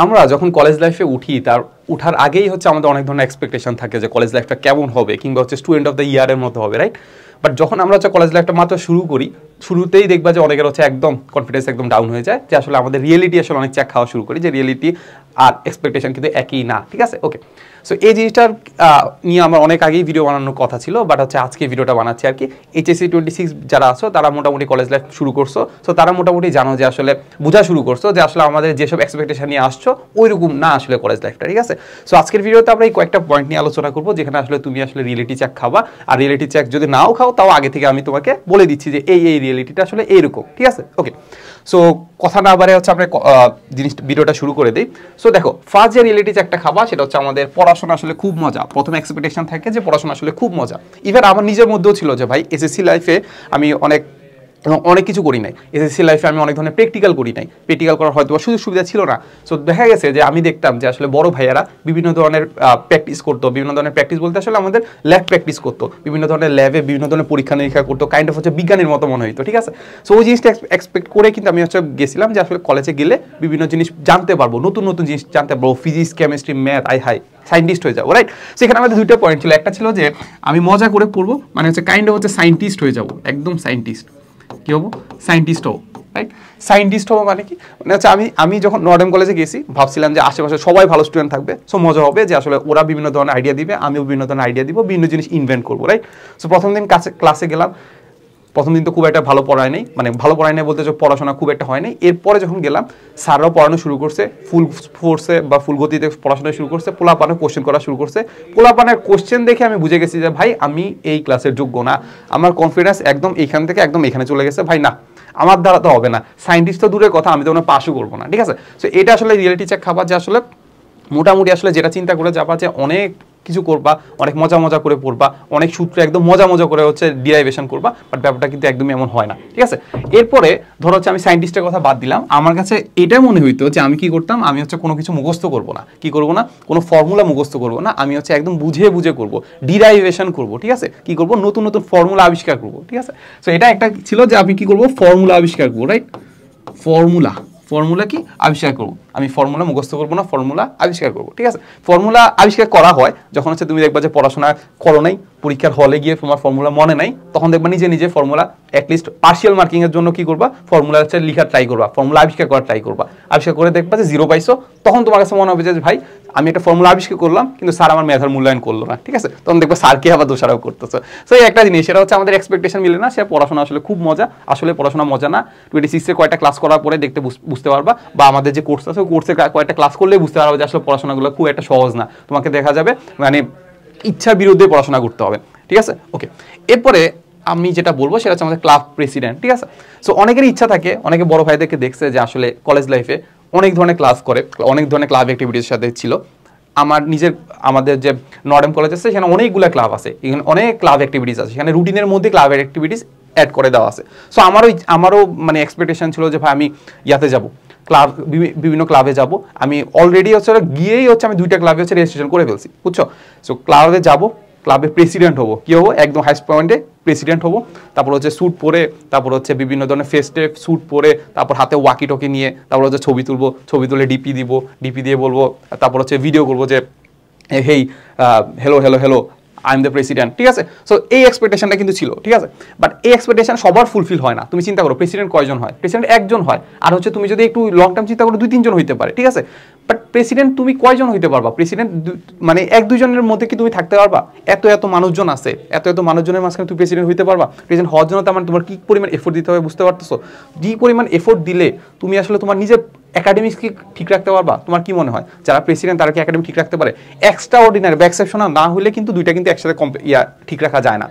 আমরা যখন কলেজ লাইফে উঠি তার উঠার আগেই হচ্ছে আমাদের অনেক ধরনের এক্সপেকটেশন থাকে যে কলেজ লাইফটা কেমন হবে কিংবা হচ্ছে স্টুডেন্ট অফ দ্য ইয়ারের মতো হবে, রাইট? বাট যখন আমরা হচ্ছে কলেজ লাইফটা মাত্র শুরু করি, শুরুতেই দেখবা যে অনেকের হচ্ছে একদম কনফিডেন্স একদম ডাউন হয়ে যায়, যে আসলে আমাদের রিয়েলিটি আসলে অনেক চ্যাক খাওয়া শুরু করি, যে রিয়েলিটি আর এক্সপেকটেশন কিন্তু একই না, ঠিক আছে? ওকে, সো এই জিনিসটার নিয়ে আমার অনেক আগেই ভিডিও বানানোর কথা ছিল, বাট হচ্ছে আজকে ভিডিওটা বানাচ্ছি আর কি। HSC 26 যারা আছো তারা মোটামুটি কলেজ লাইফ শুরু করছো, সো তারা মোটামুটি জানো যে আসলে বোঝা শুরু করছো যে আসলে আমাদের যেসব এক্সপেকটেশন নিয়ে আসছো ওইরকম না আসলে কলেজ লাইফটা, ঠিক আছে? সো আজকের ভিডিওতে আমরা এই কয়েকটা পয়েন্ট নিয়ে আলোচনা করবো যেখানে আসলে তুমি আসলে রিয়েলিটি চেক খাবা, আর রিয়েলিটি চেক যদি নাও খাও তাও আগে থেকে আমি তোমাকে বলে দিচ্ছি যে এই রিয়েলিটিটা আসলে এইরকম, ঠিক আছে? ওকে, সো কথা না বারে হচ্ছে আমরা ভিডিওটা শুরু করে দিই। সো দেখো, ফার্স্ট যে রিয়েলিটি চেকটা খাবা সেটা হচ্ছে আমাদের পড়াশোনা আসলে খুব মজা। প্রথমে এক্সপেকটেশন থাকে যে পড়াশোনা আসলে খুব মজা। ইভেন আমার নিজের মধ্যেও ছিল যে ভাই এসএসসি লাইফে আমি অনেক কিছু করি নাই, এসএসসি লাইফে আমি অনেক ধরনের প্র্যাকটিক্যাল করি নাই, প্র্যাকটিক্যাল করার হয়তো সুযোগ সুবিধা ছিল না। সো দেখা গেছে যে আমি দেখতাম যে আসলে বড় ভাইয়ারা বিভিন্ন ধরনের প্র্যাকটিস করতো, বিভিন্ন ধরনের প্র্যাকটিস বলতে আসলে আমাদের ল্যাব প্র্যাকটিস করতো, বিভিন্ন ধরনের ল্যাবে বিভিন্ন ধরনের পরীক্ষা নিরীক্ষা করতো, কাইন্ড অফ হচ্ছে বিজ্ঞানের মতো মনে হইতো, ঠিক আছে? সো ওই জিনিসটা এক্সপেক্ট করে কিন্তু আমি হচ্ছে গেছিলাম যে আসলে কলেজে গেলে বিভিন্ন জিনিস জানতে পারবো, নতুন নতুন জিনিস জানতে পারবো, ফিজিক্স কেমিস্ট্রি ম্যাথ, সায়েন্টিস্ট হয়ে যাবো, রাইট? সেখানে আমাদের দুইটা পয়েন্ট ছিল, একটা ছিল যে আমি মজা করে পড়বো, মানে হচ্ছে কাইন্ড অফ হচ্ছে সায়েন্টিস্ট হয়ে যাবো, একদম সায়েন্টিস্ট। কি হবো? সায়েন্টিস্ট হবো, রাইট? সায়েন্টিস্ট হবো মানে কি, মানে হচ্ছে আমি যখন নর্ডেম কলেজে গেছি ভাবছিলাম যে আশেপাশে সবাই ভালো স্টুডেন্ট থাকবে, সো মজা হবে যে আসলে ওরা বিভিন্ন ধরনের আইডিয়া দিবে, আমিও বিভিন্ন ধরনের আইডিয়া দিব, বিভিন্ন জিনিস ইনভেন্ট করবো, রাইট? সো প্রথম দিন ক্লাসে গেলাম, প্রথম দিন তো খুব একটা ভালো পড়ায় নেই, মানে ভালো পড়ায় নেই বলতে পড়াশোনা খুব একটা হয় নাই। এরপরে যখন গেলাম স্যাররাও পড়ানো শুরু করছে, ফুল ফোর্সে বা ফুল গতিতে পড়াশোনা শুরু করছে, পোলাপানের কোশ্চেন করা শুরু করছে। পোলাপানের কোশ্চেন দেখে আমি বুঝে গেছি যে ভাই আমি এই ক্লাসের যোগ্য না, আমার কনফিডেন্স একদম এইখান থেকে একদম এখানে চলে গেছে, ভাই না আমার দ্বারা তো হবে না, সায়েন্টিস্ট তো দূরের কথা, আমি তো পাসও করবো না, ঠিক আছে? সো এটা আসলে রিয়েলিটি চেক খাবার, যে আসলে মোটামুটি আসলে যেটা চিন্তা করে যাবা যে অনেক কিছু করবা, অনেক মজা করে পড়বা, অনেক সূত্র একদম মজা করে হচ্ছে ডিরাইভেশন করবা, বাট ব্যাপারটা কিন্তু একদমই এমন হয় না, ঠিক আছে? এরপরে ধরো হচ্ছে আমি সায়েন্টিস্টের কথা বাদ দিলাম, আমার কাছে এটা মনে হইতো যে আমি কি করতাম, আমি হচ্ছে কোনো কিছু মুখস্থ করবো না, কি করবো না, কোনো ফর্মুলা মুখস্থ করবো না, আমি হচ্ছে একদম বুঝে করবো, ডিরাইভেশন করবো, ঠিক আছে? কি করবো, নতুন ফর্মুলা আবিষ্কার করবো, ঠিক আছে? সো এটা একটা ছিল যে আমি কি করবো, ফর্মুলা আবিষ্কার করবো, রাইট? ফর্মুলা কি আবিষ্কার করবো, আমি ফর্মুলা মুখস্থ করবো না, ফর্মুলা আবিষ্কার করবো, ঠিক আছে? ফর্মুলা আবিষ্কার করা হয় যখন হচ্ছে তুমি দেখবা যে পড়াশোনা করো নাই, পরীক্ষার হলে গিয়ে তোমার ফর্মুলা মনে নাই, তখন দেখবা নিজে ফর্মুলা অ্যাটলিস্ট পার্শিয়াল মার্কিং এর জন্য কি করবা, ফর্মুলা হচ্ছে লিখা ট্রাই করবা, ফর্মুলা আবিষ্কার করা ট্রাই করবা, আবিষ্কার করে দেখবা যে 0 পাইছো, তখন তোমার কাছে মনে হবে যে ভাই আমি একটা ফর্মুলা আবিষ্কার করলাম কিন্তু স্যার আমার মেধার মূল্যায়ন করলো না, ঠিক আছে? তখন দেখবা স্যারকে আবার দোষারোপ করতেছে। সো এই একটা জিনিস, সেটা হচ্ছে আমাদের এক্সপেকটেশন মিলে না, সে পড়াশোনা আসলে খুব মজা, আসলে পড়াশোনা মজা না। 26 কয়টা ক্লাস করার পরে দেখতে বুঝতে পারবা, বা আমাদের যে কোর্স আছে কোর্সে কয়টা ক্লাস করলে বুঝতে পারবা যে আসলে পড়াশোনাগুলো খুব একটা সহজ না, তোমাকে দেখা যাবে মানে ইচ্ছার বিরুদ্ধে পড়াশোনা করতে হবে, ঠিক আছে? ওকে, এরপরে আমি যেটা বলবো সেটা হচ্ছে আমাদের ক্লাব প্রেসিডেন্ট, ঠিক আছে? সো অনেকের ইচ্ছা থাকে, অনেকে বড় ভাইদেরকে দেখছে যে আসলে কলেজ লাইফে অনেক ধরনের ক্লাস করে, অনেক ধরনের ক্লাব অ্যাক্টিভিটির সাথে ছিল। আমাদের যে নর্ডেম কলেজ আছে সেখানে অনেকগুলো ক্লাব আছে, এখানে অনেক ক্লাব অ্যাক্টিভিটিস আছে, সেখানে রুটিনের মধ্যে ক্লাব অ্যাক্টিভিটিস অ্যাড করে দেওয়া আছে। সো আমারও মানে এক্সপেকটেশন ছিল যে ভাই আমি ইয়াতে যাব, বিভিন্ন ক্লাবে যাব, আমি অলরেডি হচ্ছে গিয়েই হচ্ছে আমি 2টা ক্লাবে হচ্ছে রেজিস্ট্রেশন করে ফেলছি, বুঝছো? সো ক্লাবে যাব, ক্লাবের প্রেসিডেন্ট হবো, কি হবো, একদম হাইস্ট পয়েন্টে প্রেসিডেন্ট হবো, তারপর হচ্ছে স্যুট পরে, তারপর হচ্ছে বিভিন্ন ধরনের ফেস্টে স্যুট পরে, তারপর হাতে ওয়াকি টকি নিয়ে, তারপর হচ্ছে ছবি তুলবো, ছবি তুলে ডিপি দিব, ডিপি দিয়ে বলবো, তারপর হচ্ছে ভিডিও করবো যে hey hello I am the president, ঠিক আছে? সো এই এক্সপেকটেশনটা কিন্তু ছিল, ঠিক আছে? বাট এই এক্সপেকটেশন সবার ফুলফিল হয় না। তুমি চিন্তা করো প্রেসিডেন্ট কয়জন হয়? প্রেসিডেন্ট একজন হয়, আর হচ্ছে তুমি যদি একটু লং টার্ম চিন্তা করো 2-3 জন হইতে পারে, ঠিক আছে? বাট প্রেসিডেন্ট তুমি কয়জন হইতে পারবা? প্রেসিডেন্ট মানে 1-2 জনের মধ্যে কি তুমি থাকতে পারবা? এত মানুষজন আছে, এত মানুষজনের মাঝখানে তুমি প্রেসিডেন্ট হইতে পারবা? প্রেসিডেন্ট হওয়ার জন্য মানে তোমার কি পরিমাণ এফোর্ট দিতে হবে বুঝতে পারতেছো? যে পরিমাণ এফোর্ট দিলে তুমি আসলে তোমার নিজের একাডেমিক্স কি ঠিক রাখতে পারবা? তোমার কি মনে হয় যারা প্রেসিডেন্ট তারা কি একাডেমিক ঠিক রাখতে পারে? এক্সট্রা অর্ডিনারি বা এক্সেপশনাল না হলে কিন্তু দুইটা কিন্তু একসাথে ঠিক রাখা যায় না,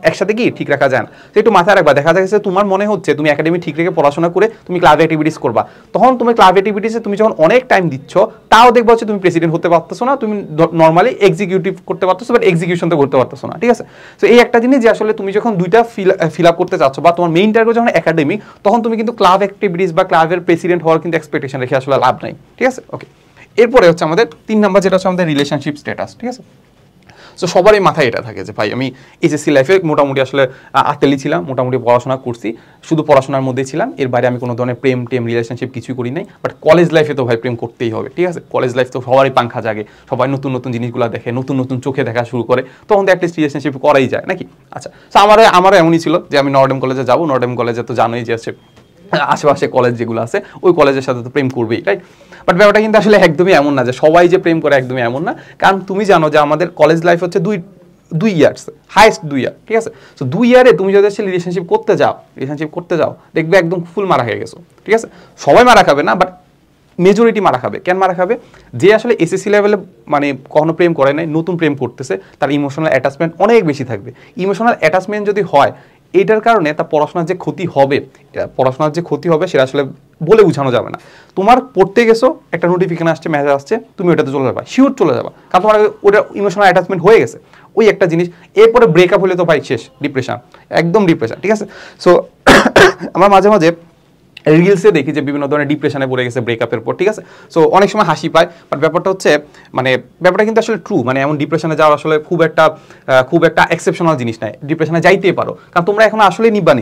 একসাথে কি ঠিক রাখা যায় না। তো একটু মাথায় রাখবা, দেখা যাচ্ছে তোমার মনে হচ্ছে তুমি একাডেমি ঠিক রেখে পড়াশোনা করে তুমি ক্লাব অ্যাক্টিভিটিস করবা, তখন তুমি ক্লাব অ্যাক্টিভিটিসে তুমি যখন অনেক টাইম দিচ্ছ তাও দেখবা হচ্ছে তুমি প্রেসিডেন্ট হতে পারতেছো না, তুমি নর্মালি এক্সিকিউটিভ করতে পারতেছো বাট এক্সিকিউশন তো করতে পারতেছো না, ঠিক আছে? তো এই একটা জিনিস যে আসলে তুমি যখন দুইটা ফিল আপ করতে চাচ্ছ বা তোমার মেইন টার্গেট যখন একাডেমিক, তখন তুমি কিন্তু ক্লাব অ্যাক্টিভিটিস বা ক্লাবের প্রেসিডেন্ট হওয়ার কিন্তু এক্সপেকটেশন রেখে আসলে লাভ নাই, ঠিক আছে? ওকে, এরপরে হচ্ছে আমাদের 3 নাম্বার যেটা হচ্ছে আমাদের রিলেশনশিপ স্ট্যাটাস, ঠিক আছে? সো সবারই মাথায় এটা থাকে যে ভাই আমি এইচএসসি লাইফে মোটামুটি আসলে আতেলি ছিলাম, মোটামুটি পড়াশোনা করছি, শুধু পড়াশোনার মধ্যেই ছিলাম, এর বাইরে আমি কোনো ধরনের প্রেম টেম রিলেশনশিপ কিছুই করি নাই। বাট কলেজ লাইফে তো ভাই প্রেম করতেই হবে, ঠিক আছে? কলেজ লাইফ তো সবারই পাংখা জাগে, সবাই নতুন নতুন জিনিসগুলো দেখে, নতুন নতুন চোখে দেখা শুরু করে, তখন তো অ্যাটলিস্ট রিলেশনশিপ করাই যায় নাকি? আচ্ছা, সো আমারও এমনই ছিল যে আমি নর্ডেম কলেজে যাবো, নর্ডেম কলেজে তো জানোই যে আছে আশেপাশে কলেজ যেগুলো আছে ওই কলেজের সাথে তো প্রেম করবেই, রাইট? বাট ব্যাপারটা কিন্তু আসলে একদমই এমন না যে সবাই যে প্রেম করে, একদমই এমন না। কারণ তুমি জানো যে আমাদের কলেজ লাইফ হচ্ছে দুই ইয়ার্স, হাইস্ট 2 ইয়ার, ঠিক আছে? সো 2 ইয়ারে তুমি যদি রিলেশনশিপ করতে যাও দেখবে একদম ফুল মারা হয়ে গেছো, ঠিক আছে? সবাই মারা খাবে না, বাট মেজরিটি মারা খাবে। কেন মারা খাবে? যে আসলে এসএসসি লেভেলে মানে কখনো প্রেম করে নাই, নতুন প্রেম করতেছে, তার ইমোশনাল অ্যাটাচমেন্ট অনেক বেশি থাকবে। ইমোশনাল অ্যাটাচমেন্ট যদি হয়, এইটার কারণে তার পড়াশোনার যে ক্ষতি হবে সেটা আসলে বলে বোঝানো যাবে না। তোমার পড়তে গেছো, একটা নোটিফিকেশন আসছে, মেসেজ আসছে, তুমি ওটাতে চলে যাবা, শিওর চলে যাবা, কারণ তোমার ওটা ইমোশনাল অ্যাটাচমেন্ট হয়ে গেছে, ওই একটা জিনিস। এরপরে ব্রেকআপ হলে তো ভাই শেষ, ডিপ্রেশন, একদম ডিপ্রেশন, ঠিক আছে? সো আমার মাঝে মাঝে রিলসে দেখি যে বিভিন্ন ধরনের ডিপ্রেশনে পড়ে গেছে ব্রেকআপের পর, ঠিক আছে? সো অনেক সময় হাসি পায়, বাট ব্যাপারটা হচ্ছে মানে ব্যাপারটা কিন্তু আসলে ট্রু। মানে এমন ডিপ্রেশনে যাওয়া আসলে খুব একটা এক্সেপশনাল জিনিস নয়, ডিপ্রেশনে যাইতেই পারো, কারণ তোমরা এখন আসলে নিব্বা,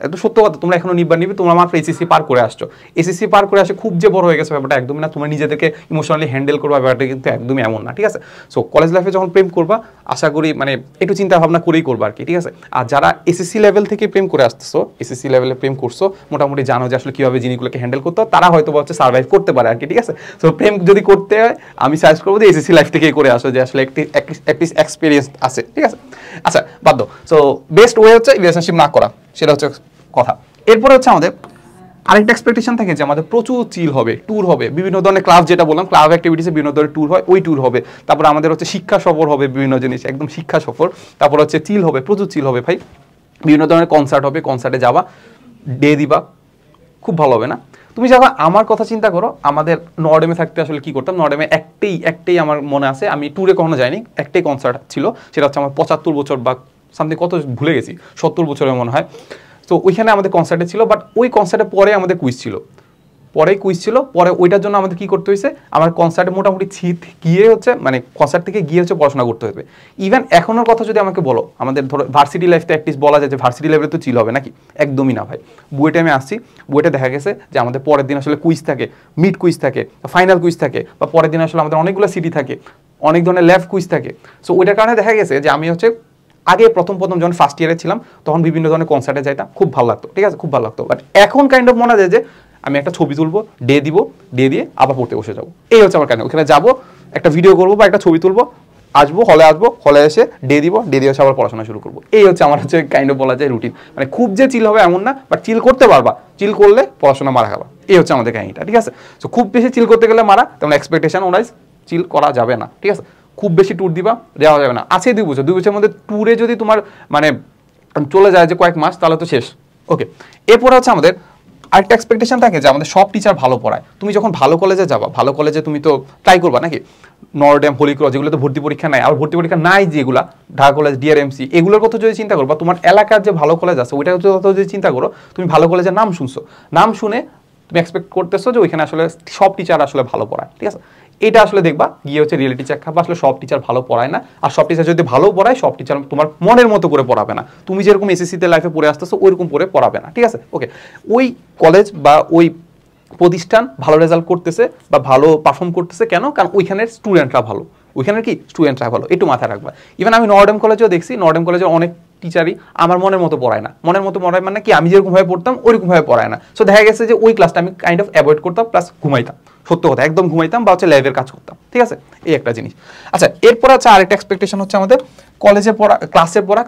এত সত্য কথা, তোমরা এখনো নিব্বা, তোমরা মাত্র এসএসসি পার করে আসছো। এসএসসি পার করে আসে খুব যে বড় হয়ে গেছে ব্যাপারটা একদমই না। তোমরা নিজেদেরকে ইমোশনালি হ্যান্ডেল করবা, ব্যাপারটা কিন্তু একদমই এমন না, ঠিক আছে? সো কলেজ লাইফে যখন প্রেম করবা, আশা করি মানে একটু চিন্তা ভাবনা করেই করবা আর কি, ঠিক আছে? আর যারা এসএসসি লেভেল থেকে প্রেম করে আসতেছো, এসএসসি লেভেলে প্রেম করছো, মোটামুটি জানো যে আসলে কীভাবে জিনিসগুলোকে হ্যান্ডেল করতে হয়, তারা হয়তো হচ্ছে সার্ভাইভ করতে পারে আর কি, ঠিক আছে? সো প্রেম যদি করতে হয়, আমি সাজেস্ট করবো যে এসএসসি লাইফ থেকেই করে আসো, যে আসলে একটি এক্সপিরিয়েন্স আছে, ঠিক আছে? আচ্ছা, বাদ। সো বেস্ট ওয়ে হচ্ছে রিলেশনশিপ না করা, সেটা হচ্ছে কথা। এরপরে হচ্ছে আমাদের আরেকটা এক্সপেকটেশন থাকে যে আমাদের প্রচুর চিল হবে, ট্যুর হবে, বিভিন্ন ধরনের ক্লাব, যেটা বললাম ক্লাব অ্যাক্টিভিটিসে বিভিন্ন ধরনের ট্যুর হয়, ওই ট্যুর হবে। তারপর আমাদের হচ্ছে শিক্ষা সফর হবে, বিভিন্ন জিনিস একদম শিক্ষা সফর। তারপর হচ্ছে চিল হবে, প্রচুর চিল হবে ভাই, বিভিন্ন ধরনের কনসার্ট হবে, কনসার্টে যাবা, ডে দিবা, খুব ভালো হবে না? তুমি যখন আমার কথা চিন্তা করো, আমাদের নর্ডেমে থাকতে আসলে কি করতাম, নর্ডেমে একটাই আমার মনে আছে, আমি ট্যুরে কখনো যাইনি, একটাই কনসার্ট ছিল, সেটা হচ্ছে আমার 75 বছর বা সামথিং কত ভুলে গেছি, 70 বছরের মনে হয়। তো ওইখানে আমাদের কনসার্টে ছিল, বাট ওই কনসার্টের পরে আমাদের কুইজ ছিল, পরে ওইটার জন্য আমাদের কি করতে হয়েছে, আমার কনসার্টে মোটামুটি গিয়ে হচ্ছে মানে কনসার্ট থেকে গিয়ে হচ্ছে পড়াশোনা করতে হবে। ইভেন এখনের কথা যদি আমাকে বলো, আমাদের ধরো ভার্সিটি লাইফটা অ্যাটলিস্ট বলা যায় যে ভার্সিটি লেভেলে তো চিল হবে নাকি? একদমই না ভাই। বুয়েটে আমি আসছি, বুয়েটে দেখা গেছে যে আমাদের পরের দিন আসলে কুইজ থাকে, মিড কুইজ থাকে, ফাইনাল কুইজ থাকে, বা পরের দিন আসলে আমাদের অনেকগুলো সিটি থাকে, অনেক ধরনের ল্যাব কুইজ থাকে। সো ওইটার কারণে দেখা গেছে যে আমি হচ্ছে আগে প্রথম যখন ফার্স্ট ইয়ারে ছিলাম, তখন বিভিন্ন ধরনের কনসার্টে যাইতাম, খুব ভালো লাগতো, ঠিক আছে? খুব ভালো লাগতো। বাট এখন কাইন্ড অফ মনে যায় যে আমি একটা ছবি তুলবো, ডে দিয়ে আবার পড়তে বসে যাবো, এই হচ্ছে আমার কারণে। ওখানে যাবো, একটা ভিডিও করবো বা একটা ছবি তুলবো, হলে এসে ডে দিয়ে আবার পড়াশোনা শুরু করবো, এই হচ্ছে আমার হচ্ছে কাইন্ড অফ বলা যায় রুটিন। মানে খুব যে চিল হবে এমন না, বাট চিল করতে পারবা, চিল করলে পড়াশোনা মারা খাবা, এই হচ্ছে আমাদের কাহিনীটা, ঠিক আছে? সো খুব বেশি চিল করতে গেলে মারা, তেমন এক্সপেকটেশন ওনাইজ চিল করা যাবে না, ঠিক আছে? খুব বেশি ট্যুর দেওয়া যাবে না। আছে 2 বছরের মধ্যে ট্যুরে যদি তোমার মানে চলে যায় যে কয়েক মাস, তাহলে তো শেষ। ওকে, এরপরে হচ্ছে আমাদের আরেকটা এক্সপেকটেশন থাকে যে আমাদের সব টিচার ভালো পড়ায়। তুমি যখন ভালো কলেজে যাবা, ভালো কলেজে তুমি তো ট্রাই করবা নাকি? নর্ডেম, হলিক্রস, যেগুলো তো ভর্তি পরীক্ষা নাই, আর ভর্তি পরীক্ষা নাই যেগুলা, ঢাকা কলেজ, ডিআরএমসি, এগুলোর কথা যদি চিন্তা করবা, তোমার এলাকার যে ভালো কলেজ আছে ওইটার কথা যদি চিন্তা করো, তুমি ভালো কলেজের নাম শুনছো, নাম শুনে তুমি এক্সপেক্ট করতেছো যে ওইখানে আসলে সব টিচার আসলে ভালো পড়ায়, ঠিক আছে? এটা আসলে দেখবা গিয়ে হচ্ছে রিয়েলিটি চেক খাবা, আসলে সব টিচার ভালো পড়ায় না। আর সব টিচার যদি ভালো পড়ায়, সব টিচার তোমার মনের মতো করে পড়াবে না, তুমি যেরকম এসএসসিতে লাইফে পড়ে আসতেছো ওইরকম পড়ে পড়াবে না, ঠিক আছে? ওকে, ওই কলেজ বা ওই প্রতিষ্ঠান ভালো রেজাল্ট করতেছে বা ভালো পারফর্ম করতেছে কেন? কারণ ওইখানের স্টুডেন্টরা ভালো, স্টুডেন্টরা ভালো, একটু মাথায় রাখবা। ইভেন আমি নর্ডেম কলেজেও দেখছি, নর্ডেম কলেজের অনেক টিচারই আমার মনের মতো পড়ায় না। মনের মতো পড়ায় মানে কি, আমি যেরকমভাবে পড়তাম ওইরকমভাবে পড়ায় না। সো দেখা গেছে যে ওই ক্লাসটা আমি কাইন্ড অফ অ্যাভয়েড করতাম, প্লাস ঘুমাইতাম, সত্য কথা একদম ঘুমাইতাম, বা হচ্ছে ল্যাবের কাজ করতাম, ঠিক আছে? এই একটা জিনিস। আচ্ছা, এরপর আছে আরেকটা এক্সপেকটেশন হচ্ছে আমাদের কলেজে পড়া,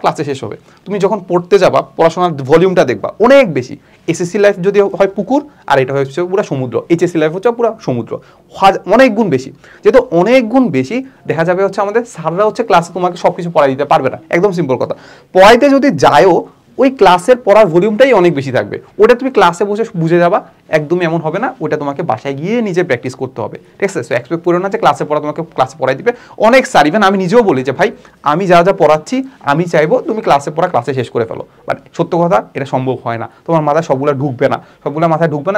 ক্লাসে শেষ হবে, তুমি যখন পড়তে যাবা পড়াশোনার ভলিউমটা দেখবা অনেক বেশি। এসএসসি লাইফ যদি হয় পুকুর, আর এটা হচ্ছে পুরো সমুদ্র, এইচএসসি লাইফ হচ্ছে পুরো সমুদ্র, অনেক গুণ বেশি। যেহেতু অনেক গুণ বেশি, দেখা যাবে হচ্ছে আমাদের স্যাররা হচ্ছে ক্লাসে তোমাকে সবকিছু পড়াই দিতে পারবে না, একদম সিম্পল কথা। পড়াইতে যদি যায়ও, ওই ক্লাসের পড়ার ভলিউমটাই অনেক বেশি থাকবে, ওটা তুমি ক্লাসে বসে বুঝে যাবা, একদমই এমন হবে না, ওটা তোমাকে বাসায় গিয়ে নিজে প্র্যাকটিস করতে হবে, ঠিক আছে? সো এক্সপেক্ট করো না যে ক্লাসে পড়া তোমাকে ক্লাসে পড়াই দিবে। অনেক স্যার, ইভেন আমি নিজেও বলি যে ভাই আমি যা পড়াচ্ছি আমি চাইবো তুমি ক্লাসে পড়া ক্লাসে শেষ করে ফেলো, বাট সত্য কথা এটা সম্ভব হয় না, তোমার মাথায় সবগুলো ঢুকবে না,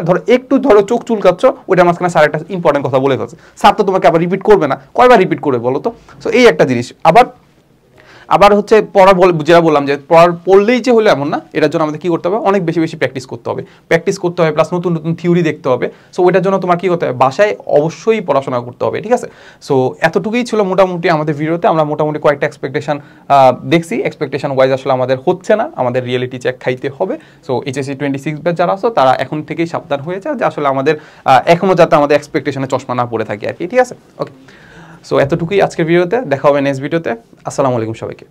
ধরো একটু চোখ চুলকাচ্ছ, ওইটার মাঝখানে স্যার একটা ইম্পর্টেন্ট কথা বলে ফেলছে, স্যার তো তোমাকে আবার রিপিট করবে না, কয়বার রিপিট করবে বলো তো? সো এই একটা জিনিস। আবার আবার হচ্ছে যেটা বললাম যে পড়লেই যে হলো এমন না, এটার জন্য আমাদের কি করতে হবে, অনেক বেশি বেশি প্র্যাকটিস করতে হবে, প্লাস নতুন নতুন থিওরি দেখতে হবে। সো ওইটার জন্য তোমার কি করতে হবে, বাসায় অবশ্যই পড়াশোনা করতে হবে, ঠিক আছে। সো এতটুকুই ছিল মোটামুটি আমাদের ভিডিওতে। আমরা মোটামুটি কয়েকটা এক্সপেকটেশন দেখছি, এক্সপেকটেশন ওয়াইজ আসলে আমাদের হচ্ছে না, আমাদের রিয়েলিটি চেক খাইতে হবে। সো এইচএসসি 26 ব্যাচ যারা আছো তারা এখন থেকেই সাবধান হয়ে যায় যে আসলে আমাদের এখনও যাতে আমাদের এক্সপেকটেশনে চশমা না পড়ে থাকে আর কি, ঠিক আছে। ওকে, সো এতটুকুই আজকের ভিডিওতে, দেখা হবে নেক্সট ভিডিওতে। আসসালামু আলাইকুম সবাইকে।